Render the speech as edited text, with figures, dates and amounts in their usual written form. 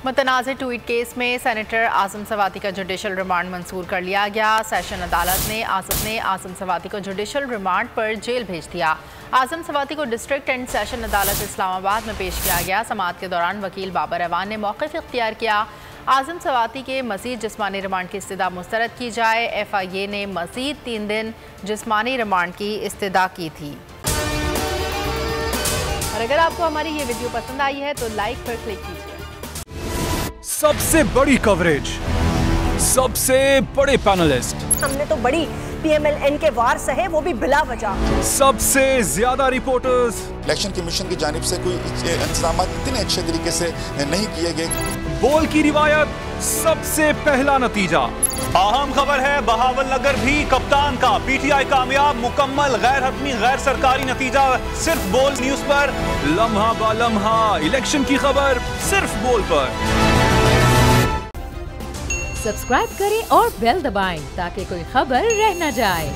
मुतनाज़ tweet case में senator आज़म सवाती का judicial remand मंजूर कर लिया गया। सेशन अदालत ने आज़म सवाती को जुडिशल रिमांड पर जेल भेज दिया। आज़म सवाती को डिस्ट्रिक्ट एंड सेशन अदालत इस्लामाबाद में पेश किया गया। समाअत के दौरान वकील बाबर अवान ने मौक़िफ़ इख्तियार किया। आज़म सवाती के मज़ीद जिस्मानी रिमांड की इस्तदा मुस्तरद की जाए। FIA ने मज़ीद 3 दिन जिस्मानी रिमांड की इस्तदा की थी। और अगर आपको हमारी ये वीडियो पसंद आई है तो लाइक पर क्लिक कीजिए। सबसे बड़ी कवरेज, सबसे बड़े पैनलिस्ट, हमने तो बड़ी PMLN के वार सहे, वो भी बिला वजह। सबसे ज्यादा रिपोर्टर्स। इलेक्शन कमीशन की जानिब से कोई इंतजाम इतने अच्छे तरीके से नहीं किए गए। बोल की रिवायत, सबसे पहला नतीजा। अहम खबर है बहावल नगर भी कप्तान का, PTI कामयाब, मुकम्मल गैर हतमी गैर सरकारी नतीजा सिर्फ बोल न्यूज पर। लम्हा बा लम्हा इलेक्शन की खबर सिर्फ बोल पर। सब्सक्राइब करें और बेल दबाएं ताकि कोई खबर रह न जाए।